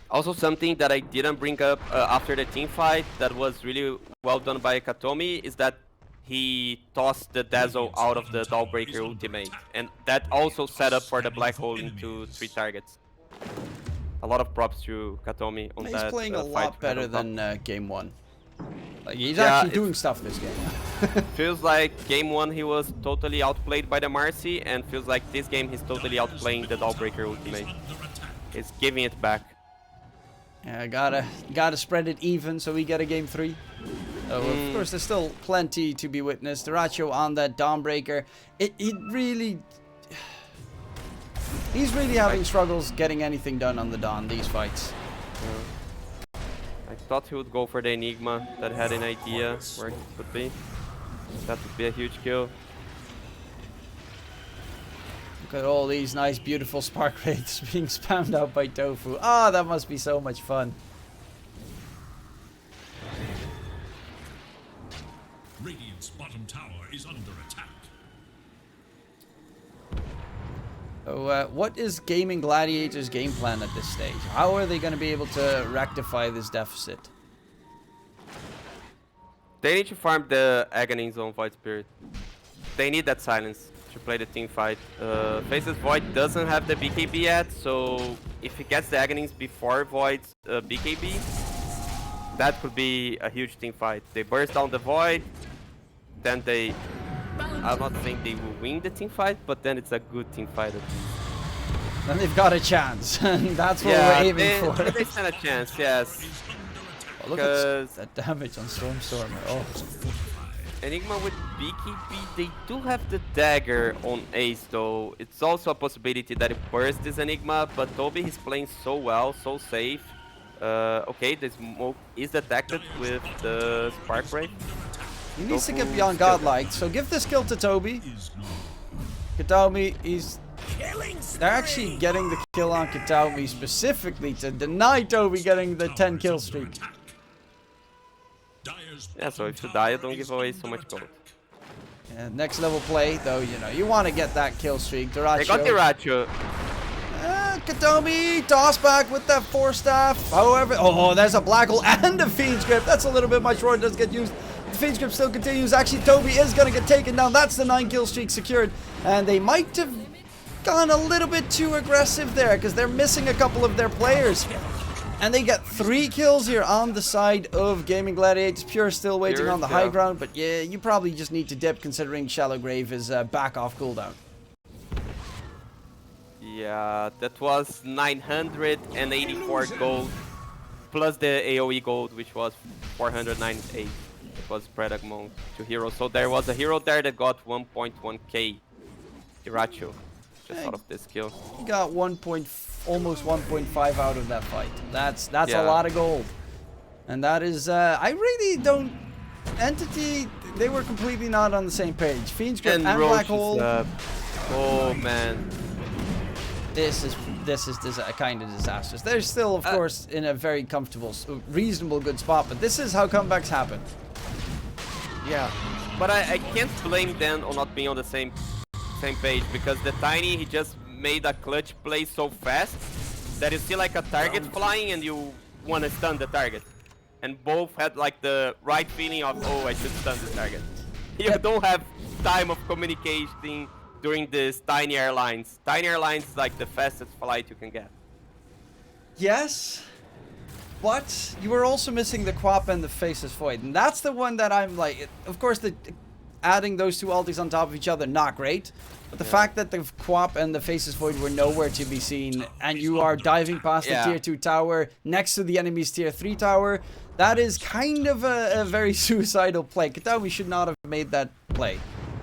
S2: Also, something that I didn't bring up after the team fight that was really well done by Katomi is that he tossed the Dazzle out of the Dawnbreaker ultimate, and that also set up for the black hole into 3 targets. A lot of props to Katomi on that.
S1: He's playing a lot better than game 1. Like, he's
S2: Yeah,
S1: actually doing stuff this game.
S2: Feels like game 1 he was totally outplayed by the Marcy, and feels like this game he's totally outplaying the Dawnbreaker ultimate. He's giving it back.
S1: Yeah, gotta spread it even so we get a game 3. So of course there's still plenty to be witnessed. Duracho on that Dawnbreaker. He's really having struggles getting anything done on the Dawn these fights.
S2: I thought he would go for the Enigma that had an idea where it could be. That would be a huge kill.
S1: Look at all these nice, beautiful spark rates being spammed out by Tofu. Ah, that must be so much fun.
S3: Radiant's bottom tower is under attack.
S1: So, what is Gaming Gladiators' game plan at this stage? How are they going to be able to rectify this deficit?
S2: They need to farm the Aghanim's on Void Spirit. They need that silence to play the team fight. Faceless Void doesn't have the BKB yet, so if he gets the Aghanim's before Void's BKB, that could be a huge team fight. They burst down the Void, then they... I'm not saying they will win the team fight, but then it's a good team fight at least.
S1: Then they've got a chance, and that's what we're aiming for.
S2: They stand a chance, yes.
S1: Oh, look at that damage on Stormer. Oh.
S2: Enigma with BKB, they do have the dagger on Ace though. It's also a possibility that it bursts this Enigma, but Toby is playing so well, so safe. Okay, the smoke is detected with the Spark Ray.
S1: He needs to get beyond Godlike, so give this kill to Toby. Kataumi, they're actually getting the kill on Kataumi specifically to deny Toby getting the 10 kill streak.
S2: Yeah, so if you die, don't give away so much gold.
S1: Yeah, next level play, though, you know, you want to get that kill streak. Duracho.
S2: They got Duracho.
S1: Katomi, toss back with that 4-staff. However, oh, there's a black hole and a Fiend's Grip. That's a little bit much. Roar does get used. The Fiend's Grip still continues. Actually, Toby is going to get taken down. That's the 9 kill streak secured. And they might have gone a little bit too aggressive there because they're missing a couple of their players. And they get 3 kills here on the side of Gaming Gladiators. Pure still waiting on the high ground. But yeah, you probably just need to dip considering Shallow Grave is back off cooldown.
S2: Yeah, that was 984 gold. Plus the AoE gold, which was 498. It was spread among 2 heroes. So there was a hero there that got 1.1k. Iracho. Just out of this kill.
S1: He got almost 1.5 out of that fight. That's a lot of gold. And that is, I really don't... Entity, they were completely not on the same page. Fiend's Grip and
S2: Roach
S1: Black Hole.
S2: Oh man.
S1: This is kind of disastrous. They're still, of course, in a very comfortable, reasonable, good spot, but this is how comebacks happen.
S2: Yeah, but I can't blame them on not being on the same page, because the Tiny, he just made a clutch play so fast that you see like a target flying and you want to stun the target. And both had like the right feeling of, oh, I should stun the target. You don't have time of communicating during this Tiny Airlines. Tiny Airlines is like the fastest flight you can get.
S1: Yes, but you were also missing the Quap and the Faceless Void, and that's the one that I'm like, of course, adding those two ultis on top of each other, not great. But the fact that the Quap and the Faceless Void were nowhere to be seen, and you are diving past the tier 2 tower next to the enemy's tier 3 tower, that is kind of a very suicidal play. Kataomi should not have made that play.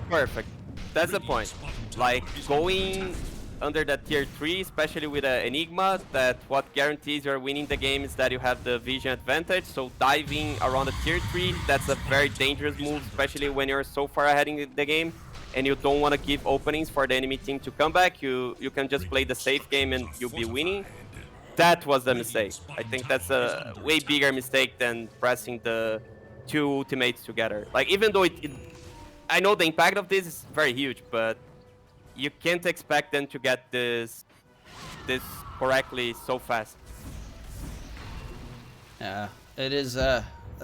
S2: Perfect. That's the point. Like, going under that tier 3, especially with an Enigma, that what guarantees you're winning the game is that you have the vision advantage. So diving around the tier 3, that's a very dangerous move, especially when you're so far ahead in the game and you don't want to give openings for the enemy team to come back. You can just play the safe game and you'll be winning. That was the mistake. I think that's a way bigger mistake than pressing the two ultimates together. Like, even though I know the impact of this is very huge, but you can't expect them to get this correctly so fast.
S1: Yeah, it is.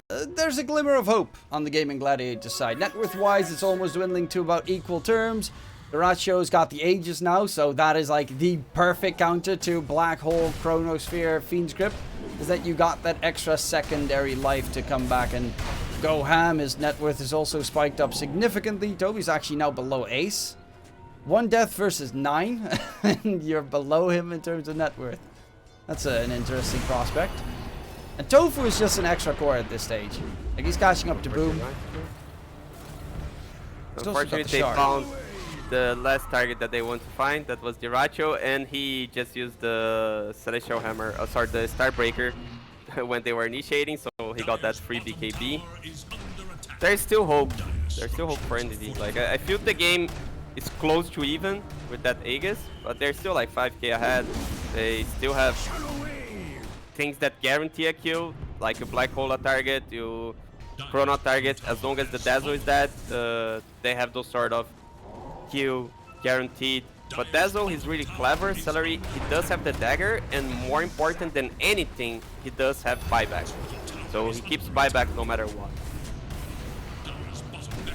S1: There's a glimmer of hope on the Gaming Gladiators side. Net worth-wise, it's almost dwindling to about equal terms. Duracio's got the Aegis now, so that is like the perfect counter to Black Hole, Chronosphere, Fiend's Grip, is that you got that extra secondary life to come back and go ham. His net worth is also spiked up significantly. Toby's actually now below Ace. 1 death versus 9, and you're below him in terms of net worth. That's an interesting prospect. And Tofu is just an extra core at this stage. Like, he's catching up to Boom.
S2: Unfortunately, they found the last target that they want to find. That was Diracho, and he just used the Celestial Hammer, sorry, the Starbreaker when they were initiating, so he got that free BKB. There's still hope. There's still hope for Entity. Like, I feel the game is close to even with that Aegis, but they're still like 5k ahead. They still have things that guarantee a kill, like you Black Hole a target, you Chrono target. As long as the Dazzle is dead, they have those sort of kill guaranteed. But Dazzle, he's really clever. Celery, he does have the dagger, and more important than anything, he does have buyback. So he keeps buyback no matter what.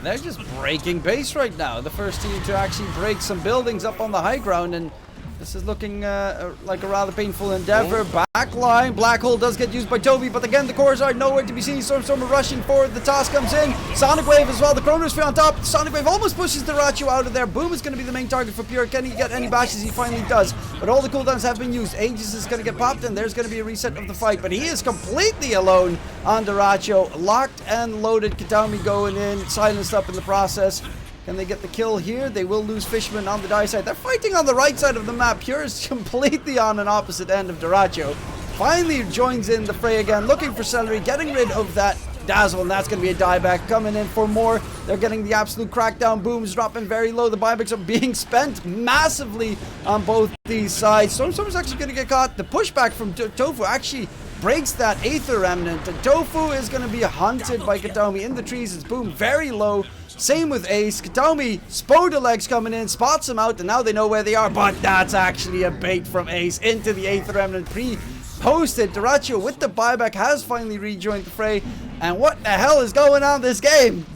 S1: They're just breaking base right now. The first team to actually break some buildings up on the high ground, and this is looking like a rather painful endeavor. Backline, Black Hole does get used by Toby, but again, the cores are nowhere to be seen. Stormstormer rushing forward, the toss comes in. Sonic Wave as well, the Chronosphere on top. Sonic Wave almost pushes the Rachu out of there. Boom is going to be the main target for Pure. Can he get any bashes? He finally does, but all the cooldowns have been used. Aegis is going to get popped, and there's going to be a reset of the fight, but he is completely alone on Duracho. Locked and loaded, Kataomi going in, silenced up in the process. Can they get the kill here? They will lose Fishman on the die side. They're fighting on the right side of the map. Pure is completely on an opposite end of Duracho. Finally joins in the fray again, looking for Celery, getting rid of that Dazzle, and that's going to be a dieback. Coming in for more. They're getting the absolute crackdown. Boom's dropping very low. The buybacks are being spent massively on both these sides. Stormstormer's actually going to get caught. The pushback from Tofu actually breaks that Aether Remnant. And Tofu is going to be hunted by Kataomi in the trees. It's Boom very low. Same with Ace. Kataomi, Spoda legs coming in, spots him out, and now they know where they are. But that's actually a bait from Ace into the Aether Remnant pre-posted. Duracho with the buyback has finally rejoined the fray. And what the hell is going on this game?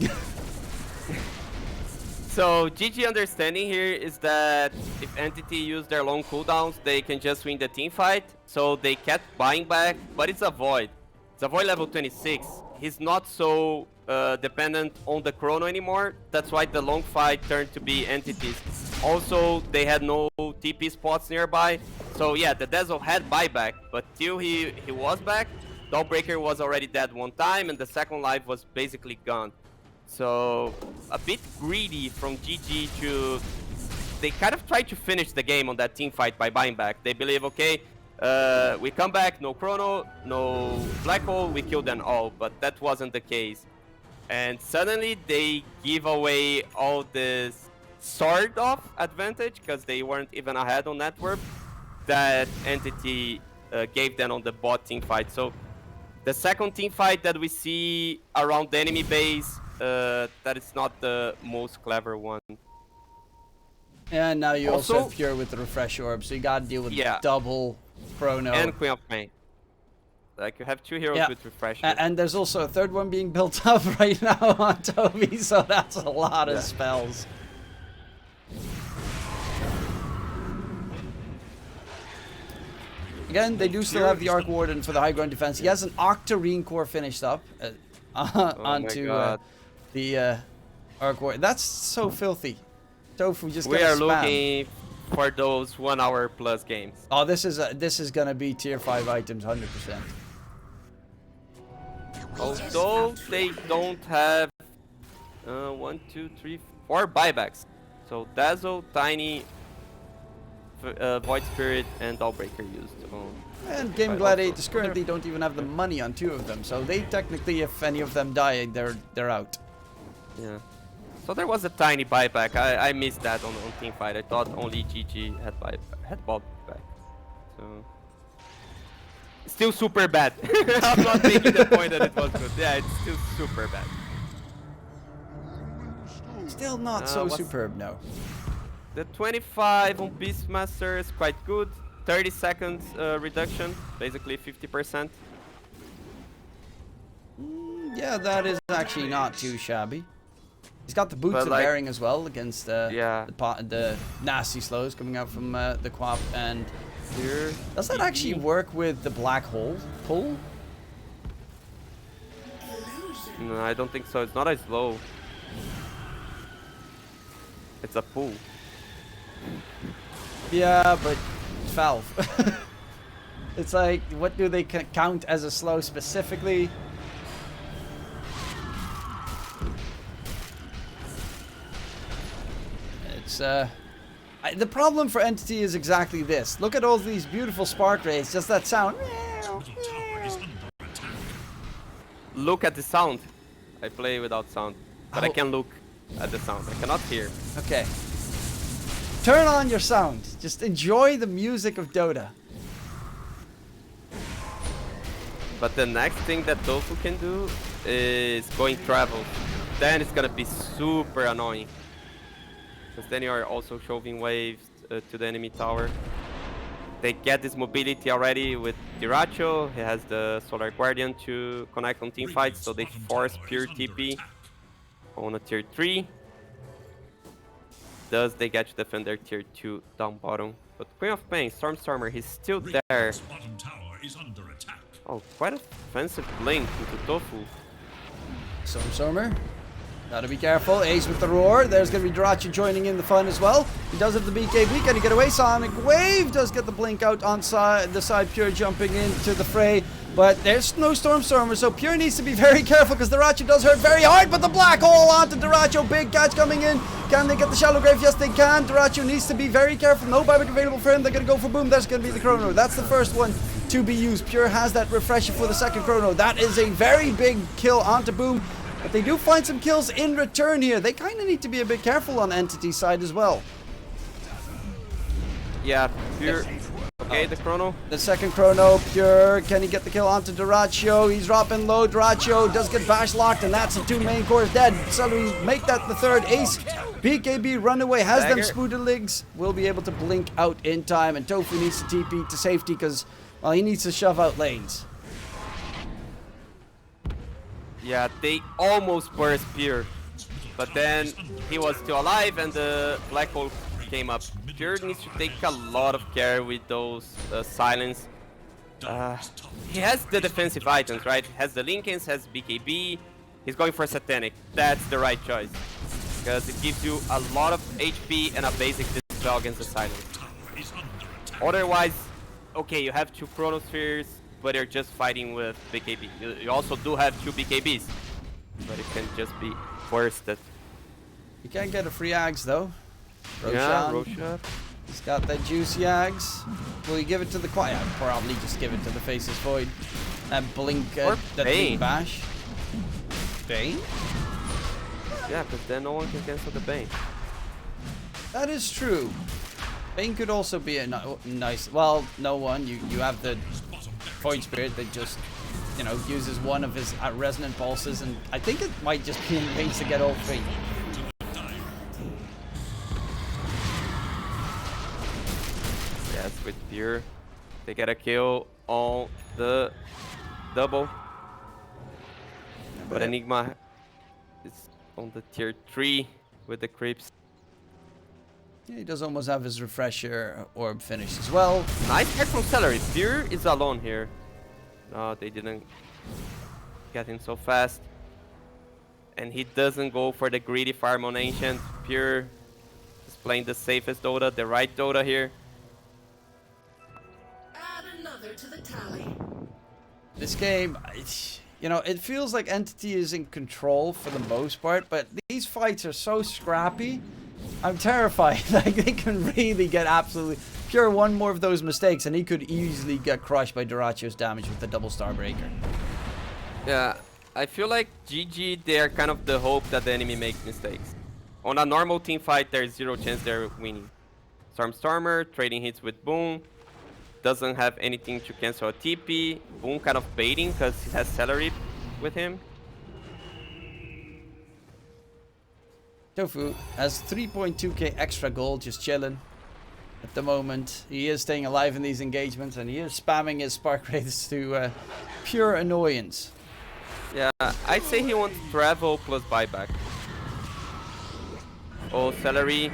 S2: So GG understanding here is that if Entity use their long cooldowns, they can just win the team fight. So they kept buying back, but it's a Void. It's a Void level 26. He's not so dependent on the Chrono anymore. That's why the long fight turned to be Entities. Also, they had no TP spots nearby. So yeah, the Dazzle had buyback, but till he was back, Dawnbreaker was already dead one time, and the second life was basically gone. So a bit greedy from GG to... They kind of tried to finish the game on that team fight by buying back. They believe, okay, we come back, no Chrono, no Black Hole, we kill them all, but that wasn't the case. And suddenly they give away all this sort of advantage because they weren't even ahead on network that Entity gave them on the bot team fight. So the second team fight that we see around the enemy base, that is not the most clever one.
S1: And now you also
S2: Also-
S1: have Pure with the refresh orb, so you gotta deal with
S2: Yeah.
S1: double chrono.
S2: And Queen of Pain. Like you have two heroes
S1: Yeah.
S2: with refresh.
S1: And there's also a third one being built up right now on Toby, so that's a lot of
S2: Yeah.
S1: spells. Again, they do still have the Arc Warden for the high ground defense. He has an Octarine core finished up onto
S2: God.
S1: the Arc Warden. That's so filthy. Tofu just
S2: We
S1: gonna
S2: are
S1: spam.
S2: looking for those 1 hour plus games.
S1: Oh, this is gonna be tier 5 items, 100%.
S2: Although they don't have 1, 2, 3, 4 buybacks. So Dazzle, Tiny, Void Spirit, and Dawnbreaker used.
S1: And Game
S2: But
S1: Gladiators
S2: also-
S1: currently don't even have the money on 2 of them, so they technically, if any of them die, they're out.
S2: Yeah. So there was a tiny buyback. I missed that on team fight. I thought only GG had buyback. So still super bad. I'm not making the point that it was good. Yeah, it's still super bad.
S1: Still not so
S2: what's-
S1: superb, no.
S2: The 25 on Beastmaster is quite good. 30 seconds reduction, basically 50%.
S1: Yeah, that is actually not too shabby. He's got the boots
S2: But
S1: of
S2: like-
S1: bearing as well against
S2: Yeah.
S1: the nasty slows coming out from the Quap. And
S2: Here.
S1: does that actually work with the black hole pull?
S2: No, I don't think so. It's not as low. It's a pool.
S1: Yeah, but Valve. It's like, what do they count as a slow specifically? It's the problem for Entity is exactly this. Look at all these beautiful spark rays, just that sound.
S3: Middle tower is under attack.
S2: Look at the sound. I play without sound, but I
S1: Oh.
S2: can look at the sound. I cannot hear.
S1: Okay. Turn on your sound. Just enjoy the music of Dota.
S2: But the next thing that Tofu can do is going travel. Then it's gonna be super annoying. Because then you are also shoving waves to the enemy tower. They get this mobility already with Diracho. He has the Solar Guardian to connect on team fights, so they force pure TP on a tier 3. Thus they get to defend their tier 2 down bottom. But Queen of Pain, Stormstormer, he's still there.
S3: Radiant's bottom tower is under attack.
S2: Oh, quite a offensive blink into Tofu.
S1: Stormer. Gotta be careful. Ace with the roar. There's gonna be Dirachi joining in the fun as well. He does have the BKB. Can he get away? Sonic Wave does get the blink out on the side. Pure jumping into the fray. But there's no Stormer, so Pure needs to be very careful because Dirachi does hurt very hard. But the black hole onto Diracho. Big catch coming in. Can they get the shallow grave? Yes, they can. Diracho needs to be very careful. No buyback available for him. They're gonna go for boom. That's gonna be the chrono. That's the first one to be used. Pure has that refresher for the second chrono. That is a very big kill onto boom. But they do find some kills in return here. They kind of need to be a bit careful on Entity side as well.
S2: Yeah, Pure. Okay, the chrono.
S1: The second chrono, Pure. Can he get the kill onto Diracho? He's dropping low. Diracho does get bash locked, and that's the 2 main cores dead. So we make that the third. Ace, BKB runaway, has them
S2: Dagger.
S1: Spoodaligs. Will be able to blink out in time, and Tofu needs to TP to safety because, well, he needs to shove out lanes.
S2: Yeah, they almost burst Pure. But then he was still alive and the black hole came up. Pure needs to take a lot of care with those silence. He has the defensive items, right? He has the Linkens, has BKB. He's going for Satanic. That's the right choice. Because it gives you a lot of HP and a basic dispel against the silence.
S3: Tower is under attack.
S2: Otherwise, okay, you have 2 Chronospheres, but you're just fighting with BKB. You also do have 2 BKBs, but it can just be bursted.
S1: You can't get a free Ags though.
S2: Yeah,
S1: Roshan.
S2: Roshan.
S1: He's got that juicy Ags. Will he give it to the quiet? Yeah, probably just give it to the Faceless Void. And blink
S2: Or
S1: that
S2: Bane.
S1: blink bash. Bane?
S2: Yeah, because then no one can cancel the Bane.
S1: That is true. Bane could also be a nice... Well, no one. You have the Void Spirit that just, you know, uses one of his resonant pulses, and I think it might just be in range to get all three.
S2: Yes, with Pure, they get a kill on the double. But Enigma is on the tier 3 with the creeps.
S1: Yeah, he does almost have his refresher orb finished as well.
S2: Nice catch from Celery. Pure is alone here. No, they didn't get him so fast. And he doesn't go for the greedy farm on Ancient. Pure is playing the safest Dota, the right Dota here.
S4: Add another to the tally.
S1: This game, you know, it feels like Entity is in control for the most part, but these fights are so scrappy. I'm terrified. Like, they can really get absolutely... Pure one more of those mistakes, and he could easily get crushed by Duracio's damage with the double Starbreaker.
S2: Yeah, I feel like GG, they are kind of the hope that the enemy makes mistakes. On a normal team fight, there's zero chance they're winning. Stormer trading hits with Boom. Doesn't have anything to cancel a TP. Boom kind of baiting because he has Celery with him.
S1: Tofu has 3.2k extra gold just chilling at the moment. He is staying alive in these engagements, and he is spamming his Spark Wraiths to pure annoyance.
S2: Yeah, I'd say he wants travel plus buyback. Oh, Celery.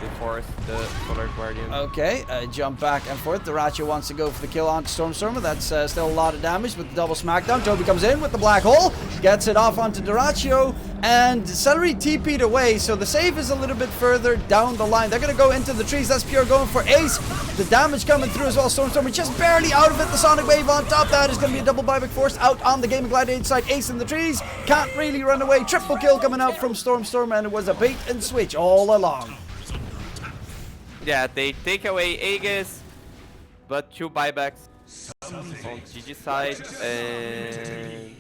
S2: They force the Solar Guardian.
S1: Okay, jump back and forth. Duracio wants to go for the kill on Stormstormer. That's still a lot of damage with the double smackdown. Toby comes in with the black hole, gets it off onto Duracio, and Celery TP'd away, so the save is a little bit further down the line. They're going to go into the trees. That's Pure going for Ace. The damage coming through as well. Stormstormer just barely out of it. The Sonic Wave on top. That is going to be a double buyback force out on the Gaming Gladiator side. Ace in the trees. Can't really run away. Triple kill coming out from Stormstormer, and it was a bait and switch all along.
S2: Yeah, they take away Aegis, but 2 buybacks on GG side, and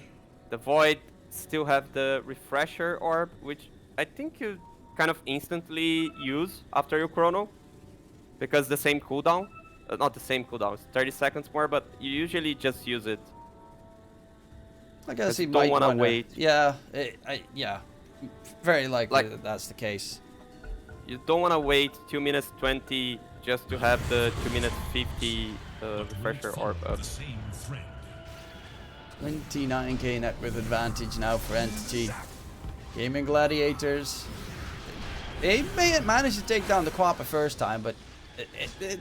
S2: the Void still have the Refresher Orb, which I think you kind of instantly use after your Chrono, because the same cooldown, not the same cooldown, it's 30 seconds more, but you usually just use it.
S1: I guess he
S2: don't
S1: might
S2: want to wait.
S1: Yeah, yeah, very likely that that's the case.
S2: You don't want to wait 2 minutes 20 just to have the 2 minutes 50 refresher orb up.
S1: 29k net worth advantage now for Entity. Gaming Gladiators. They may have managed to take down the Quappa first time, but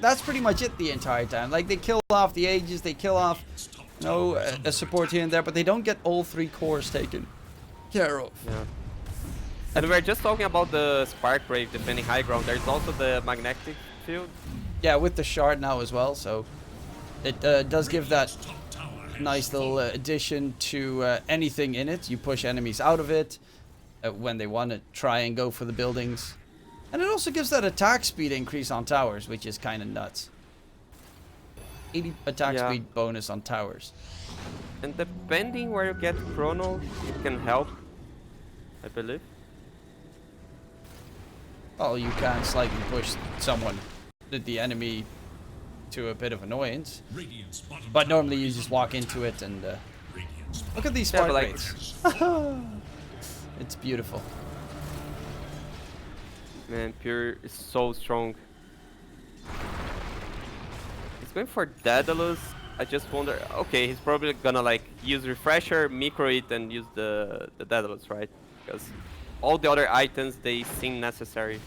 S1: that's pretty much it the entire time. Like, they kill off the Aegis, they kill off, you know, a support here and there, but they don't get all 3 cores taken care of.
S2: Yeah. And we were just talking about the Spark Wraith defending high ground. There's also the magnetic field.
S1: Yeah, with the shard now as well, so it does give that nice little addition to anything in it. You push enemies out of it when they want to try and go for the buildings. And it also gives that attack speed increase on towers, which is kind of nuts. 80 attack speed bonus on towers.
S2: And depending where you get Chrono, it can help, I believe.
S1: Well, you can slightly push someone, the enemy, to a bit of annoyance. But normally you just walk into it and look at these Spark Wraiths. It's beautiful.
S2: Man, Pure is so strong. He's going for Daedalus. I just wonder. Okay, he's probably gonna like use Refresher, micro it, and use the Daedalus, right? Because all the other items, they seem necessary.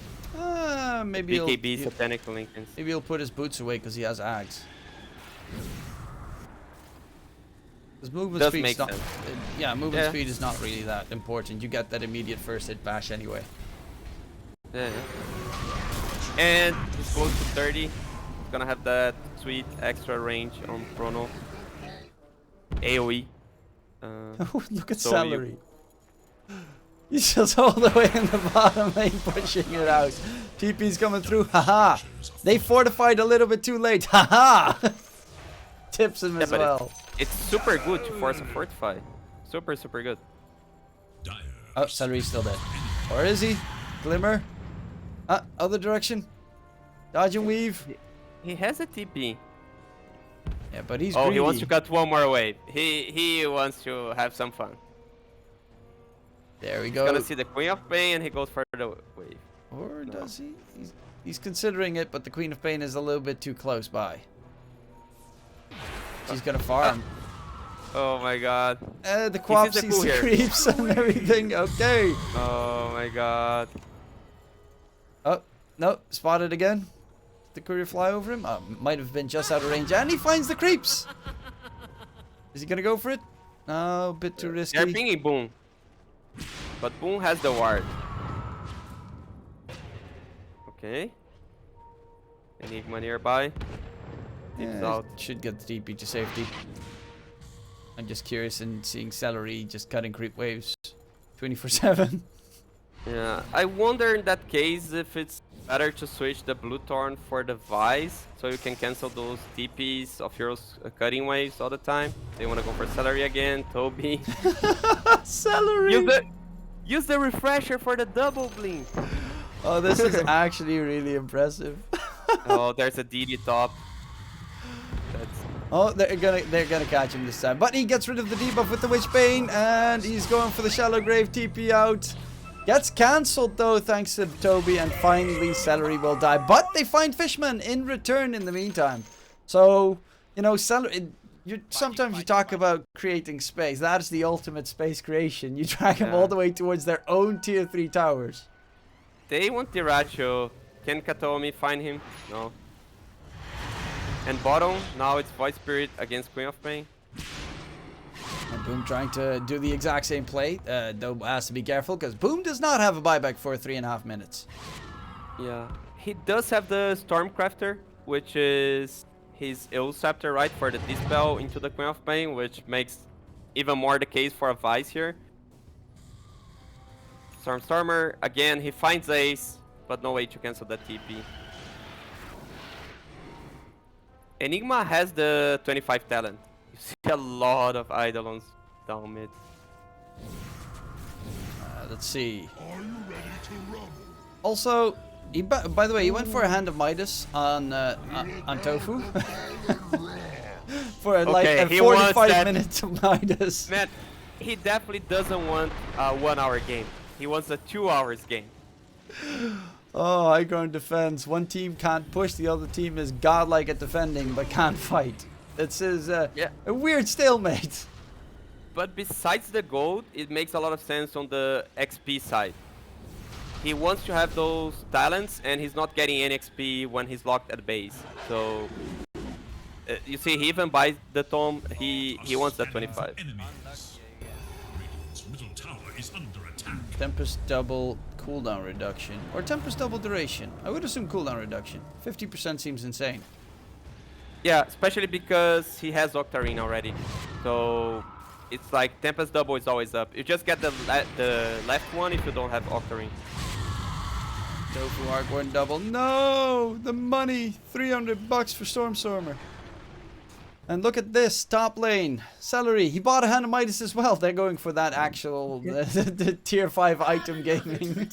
S1: Maybe
S2: BKB, Satanic Lincolns.
S1: Maybe he'll put his boots away because he has Ags. His movement speed is not. Yeah, movement speed is not really that important. You get that immediate first hit bash anyway.
S2: Yeah. And he's close to 30. He's gonna have that sweet extra range on Chrono. AoE.
S1: Look at Celery. He's just all the way in the bottom lane pushing it out. TP's coming through. Haha. They fortified a little bit too late. Haha. Tips him as well.
S2: It's super good to force a fortify. Super, super good.
S3: Dire
S1: Oh, Celery's still dead. Or is he? Glimmer. Other direction. Dodge and weave.
S2: He has a TP.
S1: Yeah, but he's
S2: Oh,
S1: greedy.
S2: he wants to cut one more wave. He wants to have some fun.
S1: There we
S2: He's
S1: go.
S2: gonna see the Queen of Pain and he goes for the wave.
S1: Or does he? He's considering it, but the Queen of Pain is a little bit too close by. She's gonna farm.
S2: Oh my god.
S1: The Quap
S2: the
S1: sees
S2: poo
S1: the
S2: here.
S1: creeps and everything. Okay.
S2: Oh my god.
S1: Oh, no. Spotted again. Did the courier fly over him? Might have been just out of range. And he finds the creeps. Is he gonna go for it? No, a bit too risky.
S2: They're pinging Boom. But Boom has the ward. Okay. Enigma nearby. Deeps
S1: Yeah,
S2: out.
S1: should get the TP to safety. I'm just curious in seeing Celery just cutting creep waves 24/7.
S2: Yeah, I wonder in that case if it's better to switch the Blue Thorn for the Vice, so you can cancel those TPs of heroes cutting waves all the time. They want to go for Celery again, Toby.
S1: Celery!
S2: Use the refresher for the double blink.
S1: Oh, this is actually really impressive.
S2: Oh, there's a DD top. That's
S1: Oh, they're gonna catch him this time. But he gets rid of the debuff with the Witch Bane, and he's going for the Shallow Grave TP out. Gets cancelled though, thanks to Toby, and finally Celery will die. But they find Fishman in return in the meantime. So, you know, Celery... sometimes you talk about creating space. That is the ultimate space creation. You drag them all the way towards their own tier 3 towers.
S2: They want Diracho. Can Katomi find him? No. And bottom, now it's Void Spirit against Queen of Pain.
S1: And Boom trying to do the exact same play, though has to be careful because Boom does not have a buyback for 3.5 minutes.
S2: Yeah. He does have the Stormcrafter, which is his Eulceptor, right, for the Dispel into the Queen of Pain, which makes even more the case for a Vice here. Stormer, again, he finds Ace, but no way to cancel that TP. Enigma has the 25 talent. You see a lot of Eidolons down mid.
S1: Let's see. Also, by the way, he went for a Hand of Midas on Tofu. For like a 45 minutes of Midas.
S2: Man, he definitely doesn't want a 1 hour game. He wants a 2 hours game.
S1: Oh, high ground defense. One team can't push, the other team is godlike at defending but can't fight. This is a weird stalemate.
S2: But besides the gold, it makes a lot of sense on the XP side. He wants to have those talents and he's not getting any XP when he's locked at base. So you see, he even buys the tome, he wants that 25.
S3: Enemies. Radiant's middle tower is under attack.
S1: Tempest double cooldown reduction. Or Tempest double duration. I would assume cooldown reduction. 50% seems insane.
S2: Yeah, especially because he has Octarine already. So it's like Tempest double is always up. You just get the left one if you don't have Octarine.
S1: Tofu Hardcore double. No! The money! $300 for Stormer. And look at this, top lane. Celery, he bought a Hand of Midas as well. They're going for that actual the tier 5 item gaming.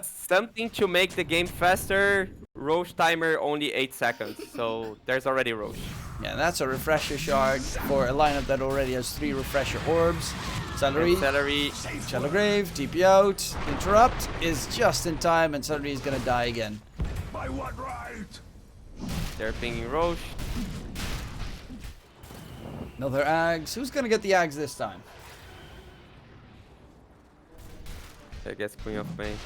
S2: Something to make the game faster. Roche timer only 8 seconds. So there's already Roche.
S1: Yeah, that's a refresher shard for a lineup that already has 3 refresher orbs. Celery, Shallow Grave, TP out, interrupt is just in time, and Celery is gonna die again.
S3: By what right?
S2: They're pinging Roche.
S1: Another Ags. Who's gonna get the Ags this time?
S2: I guess Queen of Pain.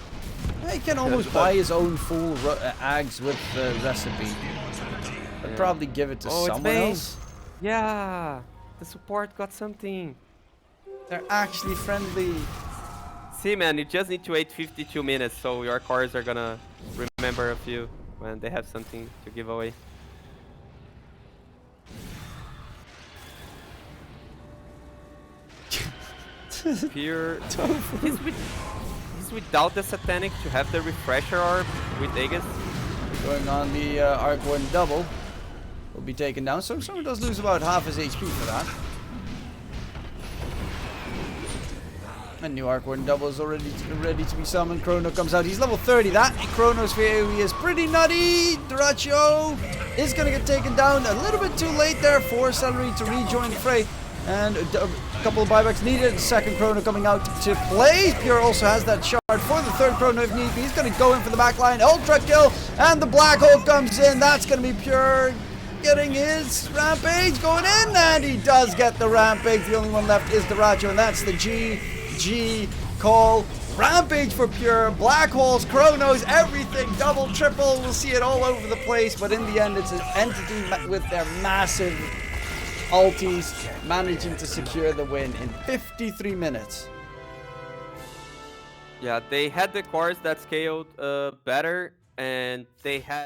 S1: He can almost buy his own full Ags with the recipe. I'd probably give it to someone else.
S2: Yeah, the support got something.
S1: They're actually friendly.
S2: See, man, you just need to wait 52 minutes, so your cores are gonna remember a few when they have something to give away. Pure. He's without the Satanic to have the Refresher Orb with Aegis.
S1: Going on the Arc 1 double. Will be taken down. So someone does lose about half his HP for that. And new Arc Warden double is already ready to be summoned. Chrono comes out. He's level 30. That Chrono's AoE is pretty nutty. Duracho is going to get taken down a little bit too late there for Celery to rejoin the fray. And a couple of buybacks needed. The second Chrono coming out to play. Pure also has that shard for the third Chrono if need be. He's going to go in for the backline. Ultra kill. And the Black Hole comes in. That's going to be Pure getting his Rampage going in. And he does get the Rampage. The only one left is Duracho. And that's the GG call. Rampage for Pure. Black Holes, Chronos, everything. Double, triple. We'll see it all over the place. But in the end, it's an entity with their massive ultis managing to secure the win in 53 minutes.
S2: Yeah, they had the cores that scaled better, and they had